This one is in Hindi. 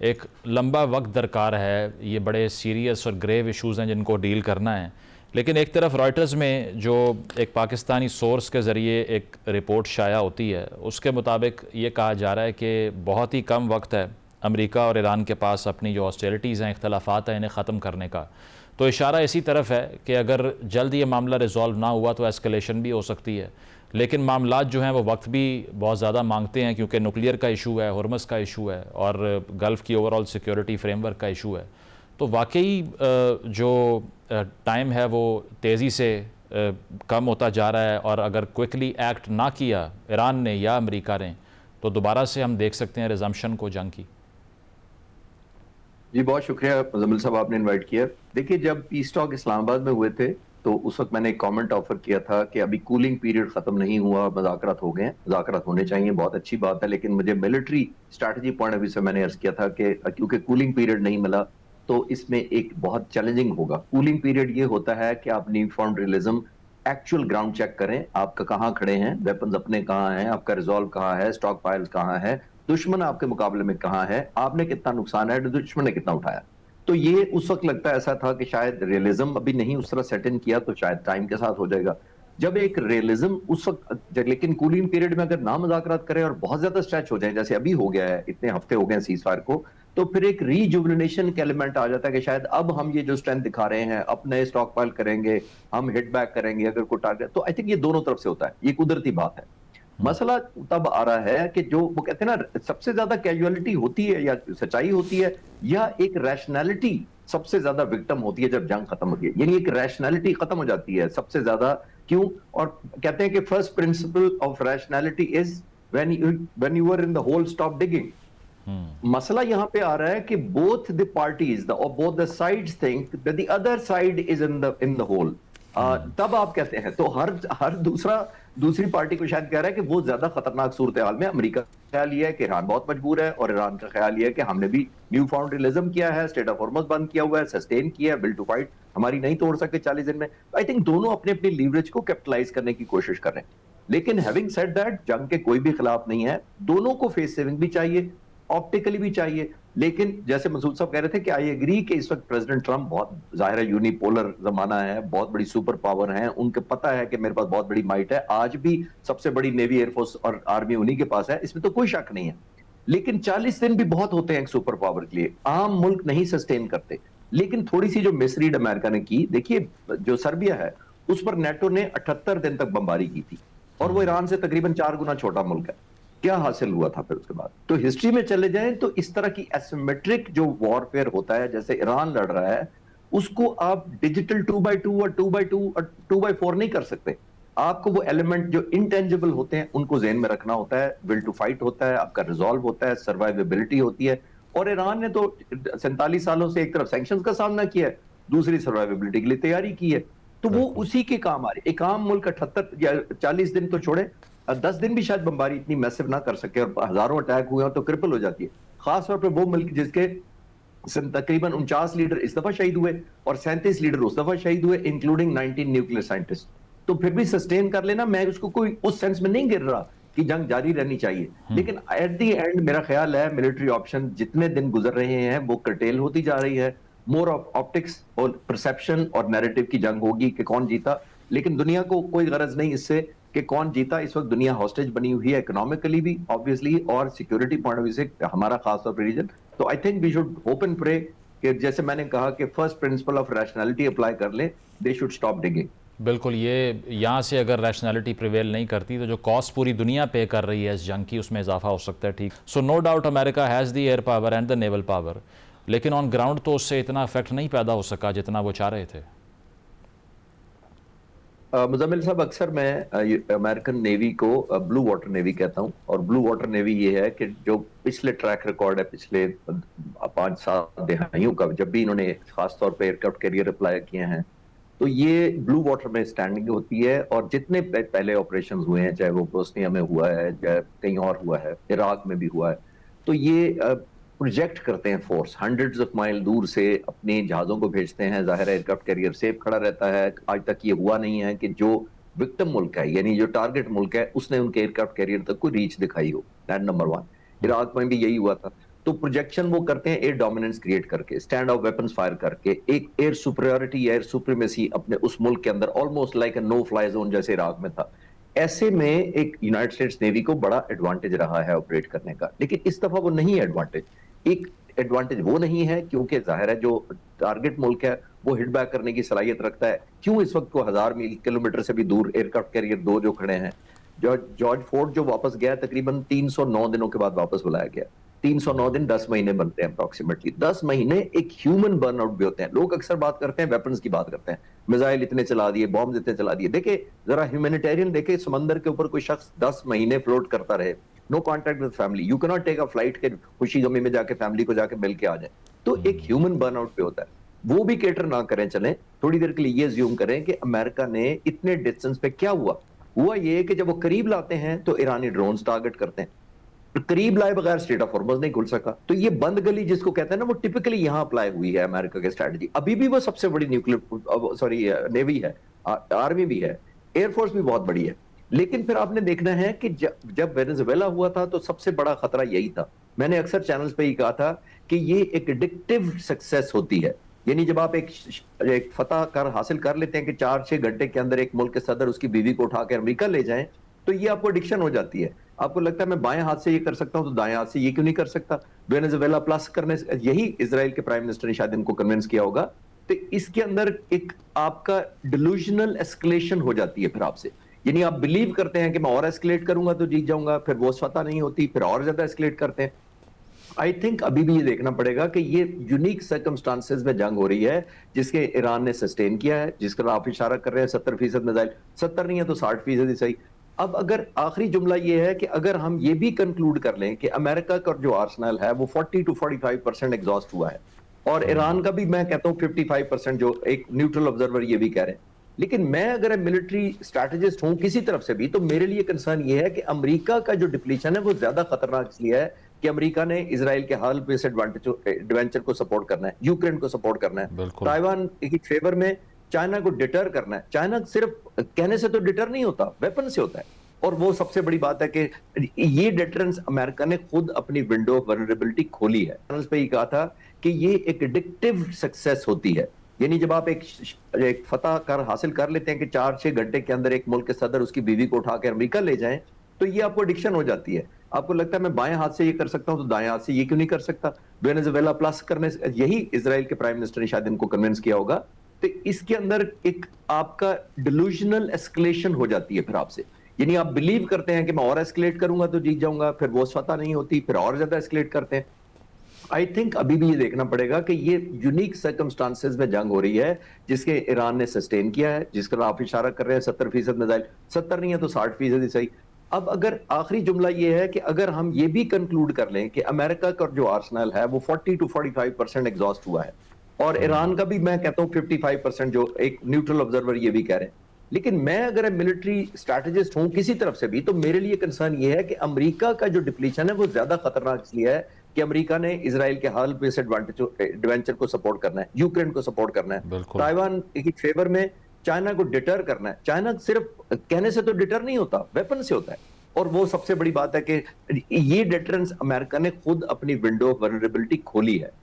एक लंबा वक्त दरकार है, ये बड़े सीरियस और ग्रेव इश्यूज़ हैं जिनको डील करना है। लेकिन एक तरफ रॉयटर्स में जो एक पाकिस्तानी सोर्स के ज़रिए एक रिपोर्ट शाया होती है, उसके मुताबिक ये कहा जा रहा है कि बहुत ही कम वक्त है अमेरिका और ईरान के पास अपनी जो ऑस्टेरिटीज़ हैं, इख्तलाफात हैं, इन्हें ख़त्म करने का। तो इशारा इसी तरफ है कि अगर जल्द ये मामला रिजॉल्व ना हुआ तो एस्केलेशन भी हो सकती है। लेकिन मामलात जो हैं वो वक्त भी बहुत ज़्यादा मांगते हैं, क्योंकि न्यूक्लियर का इशू है, हॉर्मस का इशू है और गल्फ़ की ओवरऑल सिक्योरिटी फ्रेमवर्क का इशू है। तो वाकई जो टाइम है वो तेज़ी से कम होता जा रहा है, और अगर क्विकली एक्ट ना किया ईरान ने या अमेरिका ने तो दोबारा से हम देख सकते हैं रिजम्पशन को जंग की। जी बहुत शुक्रिया मुजम्मिल साहब, आपने इनवाइट किया। देखिए, जब पीस टॉक इस्लामाबाद में हुए थे तो उस वक्त मैंने एक कमेंट ऑफर किया था कि अभी कूलिंग पीरियड खत्म नहीं हुआ, मुज़ाकरात हो गए हैं, मुज़ाकरात होने चाहिए, बहुत अच्छी बात है, लेकिन मुझे military strategy point of view से मैंने अर्ज किया था कि क्योंकि कूलिंग पीरियड नहीं मिला तो इसमें एक बहुत चैलेंजिंग होगा। कूलिंग पीरियड ये होता है कि आप न्यूफाउंड रियलिज्म एक्चुअल ग्राउंड चेक करें, आपका कहाँ खड़े हैं, वेपन्स अपने कहाँ हैं, आपका रिजॉल्व कहाँ है, स्टॉक फाइल्स कहाँ है, दुश्मन आपके मुकाबले में कहाँ है, आपने कितना नुकसान है, दुश्मन ने कितना उठाया। तो ये उस वक्त लगता ऐसा था कि शायद रियलिज्म अभी नहीं उस तरह सेट इन किया, तो शायद टाइम के साथ हो जाएगा। जब एक रियलिज्म उस वक्त, लेकिन कूलिंग पीरियड में अगर ना मुज़ाकरात करें और बहुत ज्यादा स्ट्रेच हो जाए जैसे अभी हो गया है, इतने हफ्ते हो गए हैं सीज फायर को, तो फिर एक रीजुविनेशन का एलिमेंट आ जाता है कि शायद अब हम ये जो स्ट्रेंथ दिखा रहे हैं, अपने स्टॉक पाइल करेंगे, हम हिट बैक करेंगे अगर कोई टारगेट। तो आई थिंक ये दोनों तरफ से होता है, ये कुदरती बात है। मसला तब आ रहा है कि जो वो कहते हैं ना, सबसे ज्यादा कैजुअलिटी होती है या सच्चाई होती है या एक रैशनैलिटी सबसे ज्यादा विक्टिम होती है जब जंग खत्म होती है, यानी एक रैशनैलिटी खत्म हो जाती है सबसे ज्यादा। क्यों? और कहते हैं कि first principle of rationality is when you are in the hole stop digging. मसला यहां पे आ रहा है कि बोथ द पार्टीज और both the sides think that the other side is in the hole. तब आप कहते हैं, तो हर दूसरी पार्टी को शायद कह रहा है कि वो ज्यादा खतरनाक सूरत हाल में। अमेरिका का ख्याल ये है कि ईरान बहुत मजबूर है, और ईरान का ख्याल ये है कि हमने भी न्यू फाउंड रियलिज्म किया है, स्टेट ऑफ हॉर्मस बंद किया हुआ है, सस्टेन किया है, विल टू फाइट हमारी नहीं तोड़ सकते 40 दिन में। आई थिंक दोनों अपने अपनी लीवरेज को कैपिटलाइज करने की कोशिश कर रहे हैं। लेकिन हैविंग सेड दैट, जंग के कोई भी खिलाफ नहीं है, दोनों को फेस सेविंग भी चाहिए, ऑप्टिकली भी चाहिए। लेकिन जैसे मसूद साहब कह रहे थे कि आई एग्री कि इस वक्त प्रेसिडेंट ट्रंप बहुत जाहिर है यूनिपोलर जमाना है, बहुत बड़ी सुपर पावर है, उनको पता है कि मेरे पास बहुत बड़ी माइट है, आज भी सबसे बड़ी नेवी, एयरफोर्स और आर्मी उन्हीं के पास है, इसमें तो कोई शक नहीं है। लेकिन 40 दिन भी बहुत होते हैं एक सुपर पावर के लिए, आम मुल्क नहीं सस्टेन करते। लेकिन थोड़ी सी जो मिसरीड अमेरिका ने की, देखिए जो सर्बिया है उस पर नेटो ने 78 दिन तक बमबारी की थी, और वो ईरान से तकरीबन 4 गुना छोटा मुल्क है। क्या हासिल हुआ था फिर उसके बाद? तो हिस्ट्री में चले जाएं तो इस तरह की एसिमेट्रिक जो वॉरफेयर होता है, जैसे ईरान लड़ रहा है, उसको आप डिजिटल 2x2 और 2x2 और 2x4 नहीं कर सकते। आपको वो एलिमेंट जो इंटेंजिबल होते हैं उनको ज़हन में रखना होता है, विल टू फाइट होता है, आपका रिजॉल्व होता है, सर्वाइवेबिलिटी होती है। और ईरान ने तो 47 सालों से एक तरफ सैंक्शंस का सामना किया है, दूसरी सर्वाइवेबिलिटी के लिए तैयारी की है। तो वो उसी के काम आ रही। एक आम मुल्क 78 या 40 दिन तो छोड़े, 10 दिन भी शायद बमबारी इतनी मैसिव ना कर सके, और हजारों अटैक हुए तो क्रिपल हो जाती है। खासतौर पर वो मुल्क जिसके तकरीबन 49 लीडर इस दफा शहीद हुए और 37 लीडर उस दफा शहीद हुए, इंक्लूडिंग 19 न्यूक्लियर साइंटिस्ट। तो फिर भी सस्टेन कर लेना, मैं उसको कोई उस सेंस में नहीं गिर रहा कि जंग जारी रहनी चाहिए। लेकिन एट द एंड मेरा ख्याल है मिलिट्री ऑप्शन जितने दिन गुजर रहे हैं वो कर्टेल होती जा रही है। मोर ऑफ ऑप्टिक्स और परसेप्शन और नैरेटिव की जंग होगी कि कौन जीता। लेकिन दुनिया को कोई गरज नहीं इससे कि कौन जीता। इस वक्त दुनिया हॉस्टेज बनी हुई है, इकोनॉमिकली भी ऑब्वियसली, और सिक्योरिटी पॉइंट ऑफ व्यू से हमारा खासतौर पर रीजन। तो I think we should hope and pray कि जैसे मैंने कहा कि first principle of rationality apply कर ले, दे शुड स्टॉप डिगिंग। बिल्कुल, ये यहाँ से अगर रैशनैलिटी प्रिवेल नहीं करती तो जो कॉस्ट पूरी दुनिया पे कर रही है इस जंग की, उसमें इजाफा हो सकता है। ठीक, so no doubt America has the air power and the naval power, लेकिन ऑन ग्राउंड तो उससे इतना इफेक्ट नहीं पैदा हो सका जितना वो चाह रहे थे। मुजम्मिल साहब, अक्सर मैं अमेरिकन नेवी को ब्लू वाटर नेवी कहता हूं, और ब्लू वाटर नेवी ये है कि जो पिछले ट्रैक रिकॉर्ड है पिछले 5-7 दहाइयों का, जब भी इन्होंने खासतौर पर एयरक्राफ्ट कैरियर अप्लाई किए हैं, तो ये ब्लू वाटर में स्टैंडिंग होती है। और जितने पहले ऑपरेशन हुए हैं, चाहे वो बोस्निया में हुआ है, चाहे कहीं और हुआ है, इराक में भी हुआ है, तो ये प्रोजेक्ट करते हैं फोर्स, हंड्रेड्स ऑफ माइल दूर से अपने जहाजों को भेजते हैं। जाहिर है एयरक्राफ्ट कैरियर सेफ खड़ा रहता है। आज तक ये हुआ नहीं है कि जो विक्टिम मुल्क है, यानी जो टारगेट मुल्क है, उसने उनके एयरक्राफ्ट कैरियर तक कोई रीच दिखाई हो। That number 1। इराक में भी यही हुआ था। तो प्रोजेक्शन वो करते हैं एयर डोमिनेंस क्रिएट करके, स्टैंड ऑफ वेपन्स फायर करके, एक एयर सुपरियॉरिटी, एयर सुप्रीमेसी अपने उस मुल्क के अंदर, almost like a no fly zone जैसे इराक में था। ऐसे में एक यूनाइटेड स्टेट्स नेवी को बड़ा एडवांटेज रहा है ऑपरेट करने का, लेकिन इस दफा वो नहीं है एडवांटेज। एक एडवांटेज वो नहीं है क्योंकि जाहिर है जो टारगेट मुल्क है वो हिट बैक करने की सलाहियत रखता है। क्यों इस वक्त को 1000 मील किलोमीटर से भी दूर एयरक्राफ्ट कैरियर 2 जो खड़े हैं, जॉर्ज फोर्ड जो वापस गया तकरीबन 309 दिनों के बाद वापस बुलाया गया। 309 दिन 10 महीने बनते हैं अप्रोक्सीमेटली। 10 महीने एक ह्यूमन बर्नआउट भी होते हैं। लोग अक्सर बात करते हैं वेपन्स की बात करते हैं, मिसाइल इतने चला दिए, बॉम्ब इतने चला दिए। देखे जरा ह्यूमैनिटेरियन देखे, समंदर के ऊपर कोई शख्स 10 महीने फ्लोट करता रहे, no contact with family, you can not take a flight के खुशी गमी में जाके फैमिली को जाके मिल के आ जाए, तो एक ह्यूमन बर्नआउट पे होता है। वो भी केटर ना करें, चलें थोड़ी देर के लिए ये ज्यूम करें कि अमेरिका ने इतने डिस्टेंस पे क्या हुआ ये कि जब वो करीब लाते हैं तो ईरानी ड्रोन्स टारगेट करते हैं, करीब लाए बगैर स्ट्रेट ऑफ हॉर्मुज़ नहीं खुल सका। तो ये बंद गली जिसको कहते हैं ना, वो टिपिकली यहां अप्लाई हुई है अमेरिका की स्ट्रेटजी। अभी भी वो सबसे बड़ी न्यूक्लियर नेवी है, आर्मी भी है, एयरफोर्स भी बहुत बड़ी है। लेकिन फिर आपने देखना है कि जब वेनेजुएला हुआ था तो सबसे बड़ा खतरा यही था। मैंने अक्सर चैनल्स पे ही कहा था कि ये एक एडिक्टिव सक्सेस होती है। यानी जब आप एक फतह कर हासिल कर लेते हैं कि 4-6 घंटे के अंदर एक मुल्क के सदर उसकी बीवी को उठा के अमेरिका ले जाएं, तो ये आपको एडिक्शन हो जाती है। आपको लगता है मैं बाएं हाथ से ये कर सकता हूं तो दाएं हाथ से ये क्यों नहीं कर सकता। वेनेजुएला प्लस करने से यही इजराइल के प्राइम मिनिस्टर ने शायद इनको कन्विंस किया होगा। तो इसके अंदर एक आपका डिलूजनल एस्केलेशन हो जाती है फिर आपसे। यानी आप बिलीव करते हैं कि मैं और एस्केलेट करूंगा तो जीत जाऊंगा, फिर वो फतह नहीं होती, फिर और ज्यादा एस्केलेट करते हैं। आई थिंक अभी भी ये देखना पड़ेगा कि ये यूनिक सर्कमस्टांसेस में जंग हो रही है जिसके ईरान ने सस्टेन किया है, जिसका आप इशारा कर रहे हैं 70% मिसाइल, 70 नहीं है तो 60% ही सही। अब अगर आखिरी जुमला ये है कि अगर हम ये भी कंक्लूड कर लें कि अमेरिका का जो आर्सनल है वो 40 to 45% एग्जॉस्ट हुआ है, और ईरान का भी मैं कहता हूँ 55%, जो एक न्यूट्रल ऑब्जर्वर ये भी कह रहे हैं। लेकिन मैं अगर मिलिट्री स्ट्रैटेजिस्ट हूं किसी तरफ से भी, तो मेरे लिए कंसर्न ये है कि अमेरिका का जो डिप्लीशन है वो ज्यादा खतरनाक इसलिए है कि अमेरिका ने इजराइल के हाल बेस्ड एडवेंचर को सपोर्ट करना है, यूक्रेन को सपोर्ट करना है, ताइवान के फेवर में चाइना को डिटर करना है। चाइना सिर्फ कहने से तो डिटर नहीं होता, वेपन से होता है। और वो सबसे बड़ी बात है कि ये डिटरेंस अमेरिका ने खुद अपनी विंडो ऑफ वल्नरेबिलिटी खोली है। चैनल्स पे ही कहा था कि ये एक एडिक्टिव सक्सेस होती है। यानी जब आप एक फतह कर हासिल कर लेते हैं कि 4-6 घंटे के अंदर एक मुल्क के सदर उसकी बीवी को उठा के अमेरिका ले जाएं, तो ये आपको एडिक्शन हो जाती है। आपको लगता है मैं बाएं हाथ से ये कर सकता हूं तो दाएं हाथ से ये क्यों नहीं कर सकता। वेनेजुएला प्लस करने से यही इजराइल के प्राइम मिनिस्टर ने शायद इनको कन्विंस किया होगा। तो इसके अंदर एक आपका डिलूजनल एस्केलेशन हो जाती है फिर आपसे। यानी आप बिलीव करते हैं कि मैं और एस्केलेट करूंगा तो जीत जाऊंगा, फिर वो फतह नहीं होती, फिर और ज्यादा एस्केलेट करते हैं। आई थिंक अभी भी ये देखना पड़ेगा कि ये यूनिक सर्कमस्टांसेस में जंग हो रही है जिसके ईरान ने सस्टेन किया है, जिसका आप इशारा कर रहे हैं 70% मिसाइल, 70 नहीं है तो 60% ही सही। अब अगर आखिरी जुमला ये है कि अगर हम ये भी कंक्लूड कर लें कि अमेरिका का जो आर्सनल है वो 40 to 45% एग्जॉस्ट हुआ है, और ईरान का भी मैं कहता हूँ 55%, जो एक न्यूट्रल ऑब्जर्वर ये भी कह रहे हैं। लेकिन मैं अगर मिलिट्री स्ट्रैटेजिस्ट हूं किसी तरफ से भी, तो मेरे लिए कंसर्न ये है कि अमेरिका का जो डिप्लीशन है वो ज्यादा खतरनाक इसलिए है कि अमेरिका ने इजराइल के हाल बेस्ड एडवेंचर को सपोर्ट करना है, यूक्रेन को सपोर्ट करना है, ताइवान के फेवर में चाइना को डिटर करना है। चाइना सिर्फ कहने से तो डिटर नहीं होता, वेपन से होता है। और वो सबसे बड़ी बात है कि ये डिटरेंस अमेरिका ने खुद अपनी विंडो ऑफ वल्नरेबिलिटी खोली है।